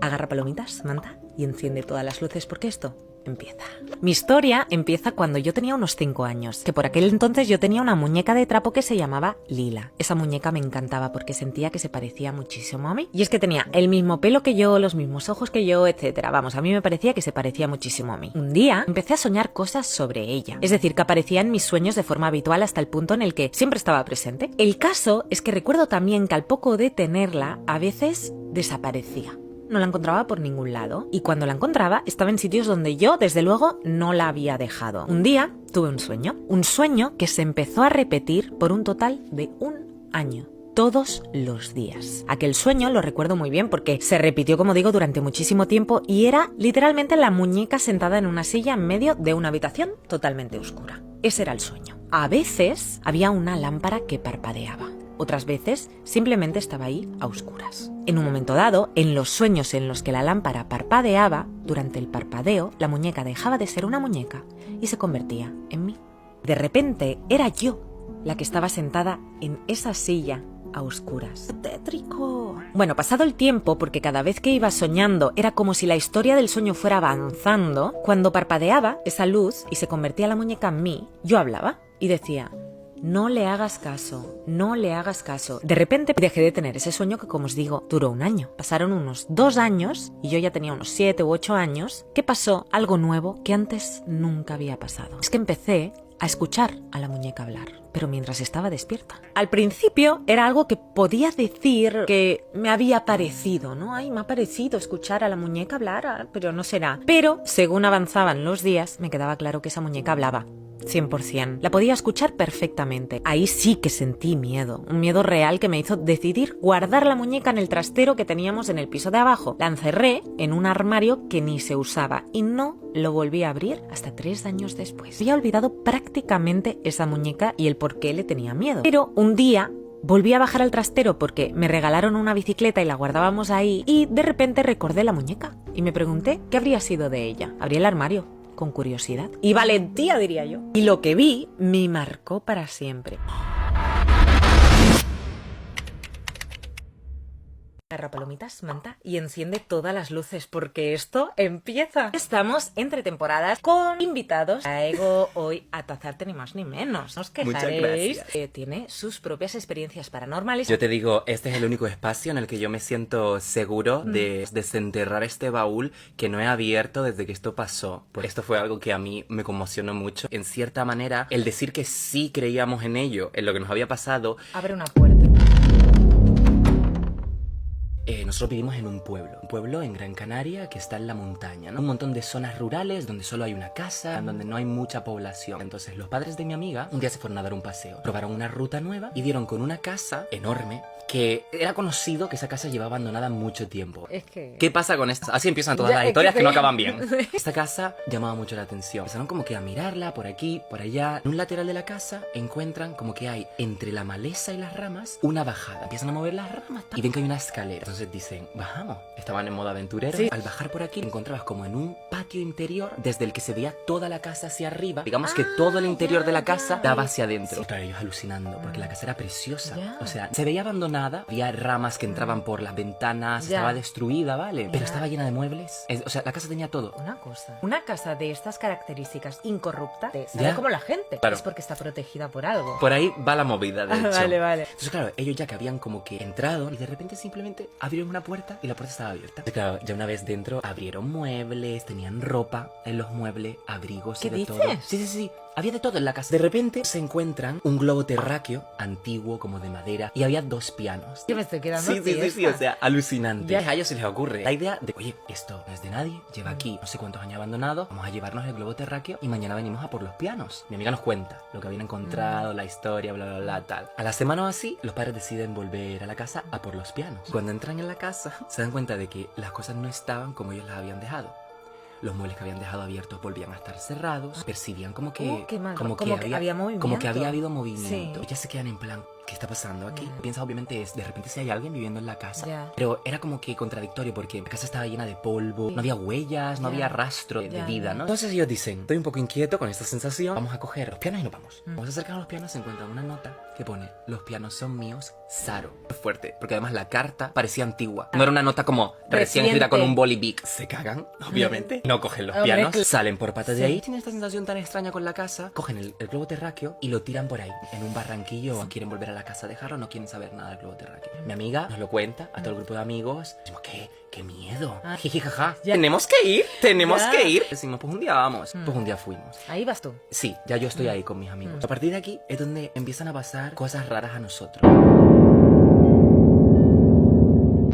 Agarra palomitas, manta y enciende todas las luces porque esto empieza. Mi historia empieza cuando yo tenía unos 5 años, que por aquel entonces yo tenía una muñeca de trapo que se llamaba Lila. Esa muñeca me encantaba porque sentía que se parecía muchísimo a mí. Y es que tenía el mismo pelo que yo, los mismos ojos que yo, etcétera. Vamos, a mí me parecía que se parecía muchísimo a mí. Un día empecé a soñar cosas sobre ella. Es decir, que aparecía en mis sueños de forma habitual hasta el punto en el que siempre estaba presente. El caso es que recuerdo también que al poco de tenerla, a veces desaparecía. No la encontraba por ningún lado y cuando la encontraba estaba en sitios donde yo, desde luego, no la había dejado. Un día tuve un sueño que se empezó a repetir por un total de 1 año. Todos los días. Aquel sueño lo recuerdo muy bien porque se repitió, como digo, durante muchísimo tiempo y era literalmente la muñeca sentada en una silla en medio de una habitación totalmente oscura. Ese era el sueño. A veces había una lámpara que parpadeaba. Otras veces simplemente estaba ahí a oscuras. En un momento dado, en los sueños en los que la lámpara parpadeaba, durante el parpadeo, la muñeca dejaba de ser una muñeca y se convertía en mí. De repente, era yo la que estaba sentada en esa silla a oscuras. ¡Tétrico! Bueno, pasado el tiempo, porque cada vez que iba soñando era como si la historia del sueño fuera avanzando, cuando parpadeaba esa luz y se convertía la muñeca en mí, yo hablaba y decía: no le hagas caso, no le hagas caso. De repente dejé de tener ese sueño que, como os digo, duró 1 año. Pasaron unos 2 años y yo ya tenía unos 7 u 8 años, que pasó algo nuevo que antes nunca había pasado. Es que empecé a escuchar a la muñeca hablar, pero mientras estaba despierta. Al principio era algo que podía decir que me había parecido, ¿no? Ay, me ha parecido escuchar a la muñeca hablar, pero no será. Pero según avanzaban los días, me quedaba claro que esa muñeca hablaba. 100%. La podía escuchar perfectamente. Ahí sí que sentí miedo. Un miedo real que me hizo decidir guardar la muñeca en el trastero que teníamos en el piso de abajo. La encerré en un armario que ni se usaba y no lo volví a abrir hasta 3 años después. Había olvidado prácticamente esa muñeca y el por qué le tenía miedo. Pero un día volví a bajar al trastero porque me regalaron una bicicleta y la guardábamos ahí y de repente recordé la muñeca y me pregunté qué habría sido de ella. Abrí el armario con curiosidad y valentía, diría yo. Y lo que vi me marcó para siempre. Agarra palomitas, manta y enciende todas las luces porque esto empieza. Estamos entre temporadas con invitados. Traigo hoy a Tazarte ni más ni menos. No os quejaréis. Muchas gracias. Tiene sus propias experiencias paranormales. Yo te digo, este es el único espacio en el que yo me siento seguro de desenterrar este baúl que no he abierto desde que esto pasó. Pues esto fue algo que a mí me conmocionó mucho. En cierta manera, el decir que sí creíamos en ello, en lo que nos había pasado. Abre una puerta. Nosotros vivimos en un pueblo en Gran Canaria que está en la montaña, ¿no? Un montón de zonas rurales donde solo hay una casa, donde no hay mucha población. Entonces los padres de mi amiga un día se fueron a dar un paseo, probaron una ruta nueva y dieron con una casa enorme que era conocido que esa casa llevaba abandonada mucho tiempo. Es que... ¿Qué pasa con esto? Así empiezan todas las historias que no acaban bien. Esta casa llamaba mucho la atención. Empezaron como que a mirarla por aquí, por allá. En un lateral de la casa encuentran como que hay entre la maleza y las ramas una bajada. Empiezan a mover las ramas y ven que hay una escalera. Entonces dicen, bajamos. Estaban en modo aventurero. Sí. Al bajar por aquí encontrabas como en un patio interior desde el que se veía toda la casa hacia arriba. Digamos que todo el interior de la casa daba hacia adentro. Y claro, ellos alucinando porque la casa era preciosa. O sea, se veía abandonada. Había ramas que entraban por las ventanas. Estaba destruida, ¿vale? Pero estaba llena de muebles. O sea, la casa tenía todo. Una casa de estas características incorrupta, sabe como la gente. Claro. Es porque está protegida por algo. Por ahí va la movida, de hecho. Vale. Entonces, claro, ellos ya que habían como que entrado y de repente simplemente abrieron una puerta y la puerta estaba abierta. Entonces, claro, ya una vez dentro abrieron muebles, tenían ropa en los muebles, abrigos y de todo. Sí. Había de todo en la casa. De repente se encuentran un globo terráqueo antiguo, como de madera, y había 2 pianos. Yo me estoy quedando Sí, o sea, alucinante. A ellos se les ocurre la idea de, oye, esto no es de nadie, lleva aquí no sé cuántos años abandonado, vamos a llevarnos el globo terráqueo y mañana venimos a por los pianos. Mi amiga nos cuenta lo que habían encontrado, la historia, bla, bla, bla, tal. A la semana o así, los padres deciden volver a la casa a por los pianos. Cuando entran en la casa, se dan cuenta de que las cosas no estaban como ellos las habían dejado. Los muebles que habían dejado abiertos volvían a estar cerrados. Percibían como que, había movimiento. Como que había habido movimiento. Sí. Ellas se quedan en plan, ¿qué está pasando aquí? Piensa obviamente es, de repente si hay alguien viviendo en la casa. Ya. Pero era como que contradictorio porque la casa estaba llena de polvo, no había huellas, no había rastro de vida, ¿no? Entonces ellos dicen, estoy un poco inquieto con esta sensación, vamos a coger los pianos y nos vamos. Vamos a acercar a los pianos, se encuentra una nota que pone, los pianos son míos, Saro. Fuerte, porque además la carta parecía antigua. No era una nota como recién escrita con un boli bic. Se cagan, obviamente. No cogen los pianos, salen por patas de ahí. Tienen esta sensación tan extraña con la casa, cogen el globo terráqueo y lo tiran por ahí, en un barranquillo. Quieren volver a la casa a dejarlo, no quieren saber nada del globo terráqueo. Mi amiga nos lo cuenta a todo el grupo de amigos. Decimos, qué miedo. Jijijaja. Tenemos que ir, Decimos, pues un día vamos. Pues un día fuimos. Ahí vas tú. Sí, ya yo estoy ahí con mis amigos. A partir de aquí es donde empiezan a pasar cosas raras a nosotros.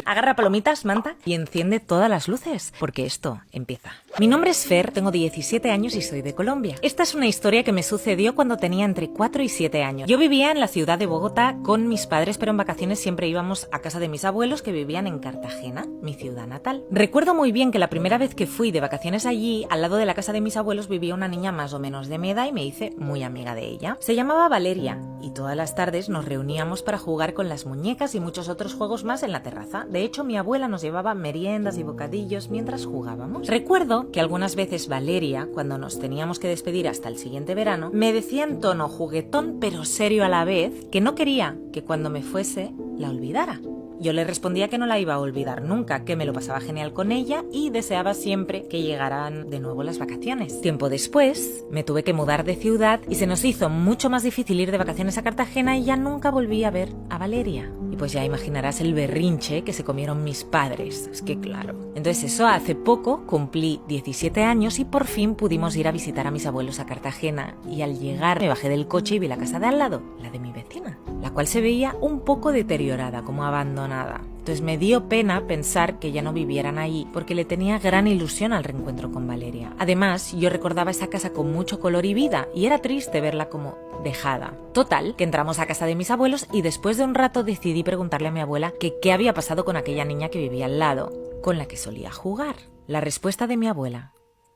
Agarra palomitas, manta y enciende todas las luces, porque esto empieza. Mi nombre es Fer, tengo 17 años y soy de Colombia. Esta es una historia que me sucedió cuando tenía entre 4 y 7 años. Yo vivía en la ciudad de Bogotá con mis padres, pero en vacaciones siempre íbamos a casa de mis abuelos que vivían en Cartagena, mi ciudad natal. Recuerdo muy bien que la primera vez que fui de vacaciones allí, al lado de la casa de mis abuelos vivía una niña más o menos de mi edad y me hice muy amiga de ella. Se llamaba Valeria y todas las tardes nos reuníamos para jugar con las muñecas y muchos otros juegos más en la terraza. De hecho, mi abuela nos llevaba meriendas y bocadillos mientras jugábamos. Recuerdo que algunas veces Valeria, cuando nos teníamos que despedir hasta el siguiente verano, me decía en tono juguetón pero serio a la vez que no quería que cuando me fuese la olvidara. Yo le respondía que no la iba a olvidar nunca, que me lo pasaba genial con ella y deseaba siempre que llegaran de nuevo las vacaciones. Tiempo después, me tuve que mudar de ciudad y se nos hizo mucho más difícil ir de vacaciones a Cartagena y ya nunca volví a ver a Valeria. Y pues ya imaginarás el berrinche que se comieron mis padres. Es que claro. Entonces eso, hace poco cumplí 17 años y por fin pudimos ir a visitar a mis abuelos a Cartagena. Y al llegar me bajé del coche y vi la casa de al lado, la de mi vecina, la cual se veía un poco deteriorada, como abandonada. Entonces me dio pena pensar que ya no vivieran allí, porque le tenía gran ilusión al reencuentro con Valeria. Además, yo recordaba esa casa con mucho color y vida, y era triste verla como dejada. Total, que entramos a casa de mis abuelos y después de un rato decidí preguntarle a mi abuela que qué había pasado con aquella niña que vivía al lado, con la que solía jugar. La respuesta de mi abuela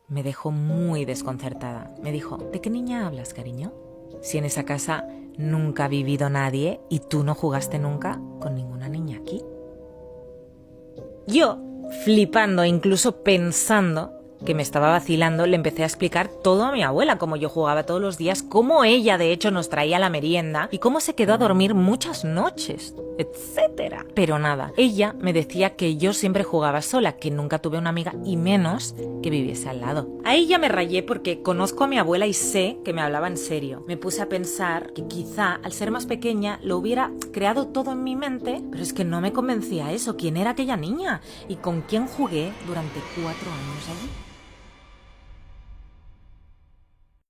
me dejó muy desconcertada. Me dijo, ¿de qué niña hablas, cariño? Si en esa casa nunca ha vivido nadie y tú no jugaste nunca con ninguna niña aquí. Yo, flipando, incluso pensando que me estaba vacilando, le empecé a explicar todo a mi abuela, cómo yo jugaba todos los días, cómo ella de hecho nos traía la merienda y cómo se quedó a dormir muchas noches, etcétera. Pero nada, ella me decía que yo siempre jugaba sola, que nunca tuve una amiga y menos que viviese al lado. Ahí ya me rayé porque conozco a mi abuela y sé que me hablaba en serio. Me puse a pensar que quizá al ser más pequeña lo hubiera creado todo en mi mente, pero es que no me convencía eso. ¿Quién era aquella niña? ¿Y con quién jugué durante 4 años allí?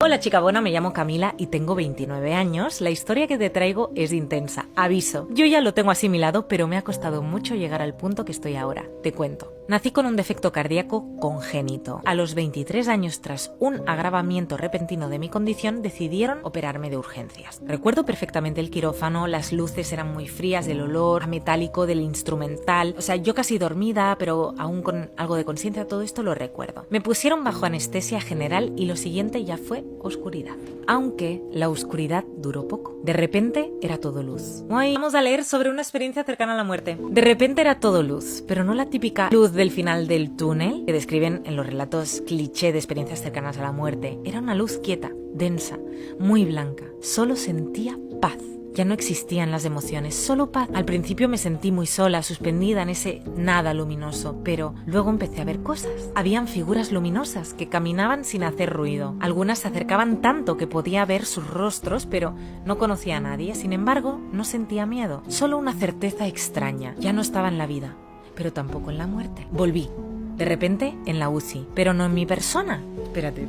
Hola chica buena, me llamo Camila y tengo 29 años. La historia que te traigo es intensa. Aviso, yo ya lo tengo asimilado, pero me ha costado mucho llegar al punto que estoy ahora. Te cuento. Nací con un defecto cardíaco congénito. A los 23 años, tras un agravamiento repentino de mi condición, decidieron operarme de urgencias. Recuerdo perfectamente el quirófano, las luces eran muy frías, el olor a metálico del instrumental. O sea, yo casi dormida, pero aún con algo de conciencia, todo esto lo recuerdo. Me pusieron bajo anestesia general y lo siguiente ya fue oscuridad. Aunque la oscuridad duró poco. De repente era todo luz. Hoy vamos a leer sobre una experiencia cercana a la muerte. De repente era todo luz, pero no la típica luz del final del túnel que describen en los relatos cliché de experiencias cercanas a la muerte. Era una luz quieta, densa, muy blanca. Solo sentía paz. Ya no existían las emociones, solo paz. Al principio me sentí muy sola, suspendida en ese nada luminoso, pero luego empecé a ver cosas. Habían figuras luminosas que caminaban sin hacer ruido. Algunas se acercaban tanto que podía ver sus rostros, pero no conocía a nadie. Sin embargo, no sentía miedo, solo una certeza extraña. Ya no estaba en la vida, pero tampoco en la muerte. Volví. De repente en la UCI, pero no en mi persona. Espérate.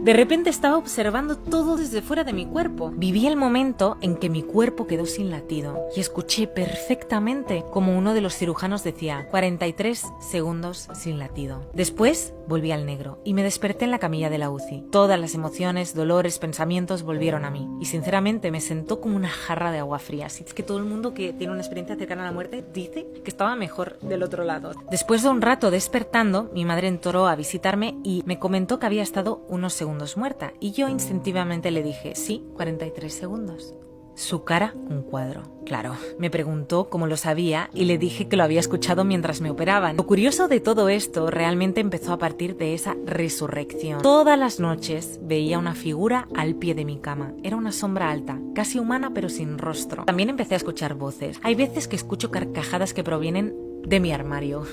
De repente estaba observando todo desde fuera de mi cuerpo. Viví el momento en que mi cuerpo quedó sin latido y escuché perfectamente como uno de los cirujanos decía 43 segundos sin latido. Después volví al negro y me desperté en la camilla de la UCI. Todas las emociones, dolores, pensamientos volvieron a mí y sinceramente me sentó como una jarra de agua fría. Así es que todo el mundo que tiene una experiencia cercana a la muerte dice que estaba mejor del otro lado. Después de un rato despertando, mi madre entró a visitarme y me comentó que había estado unos segundos muerta y yo instintivamente le dije, sí, 43 segundos. Su cara, un cuadro. Claro, me preguntó cómo lo sabía y le dije que lo había escuchado mientras me operaban. Lo curioso de todo esto realmente empezó a partir de esa resurrección. Todas las noches veía una figura al pie de mi cama. Era una sombra alta, casi humana pero sin rostro. También empecé a escuchar voces. Hay veces que escucho carcajadas que provienen de mi armario.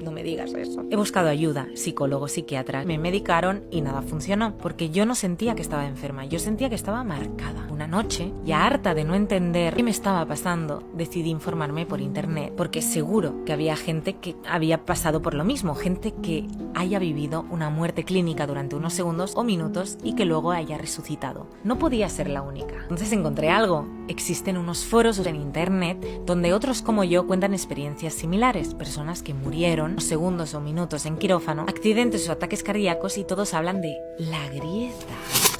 No me digas eso. He buscado ayuda, psicólogos, psiquiatras, me medicaron y nada funcionó, porque yo no sentía que estaba enferma, yo sentía que estaba marcada. Una noche, ya harta de no entender qué me estaba pasando, decidí informarme por internet, porque seguro que había gente que había pasado por lo mismo, gente que haya vivido una muerte clínica durante unos segundos o minutos y que luego haya resucitado. No podía ser la única. Entonces encontré algo. Existen unos foros en internet donde otros como yo cuentan experiencias similares, personas que murieron segundos o minutos en quirófano, accidentes o ataques cardíacos y todos hablan de la grieta.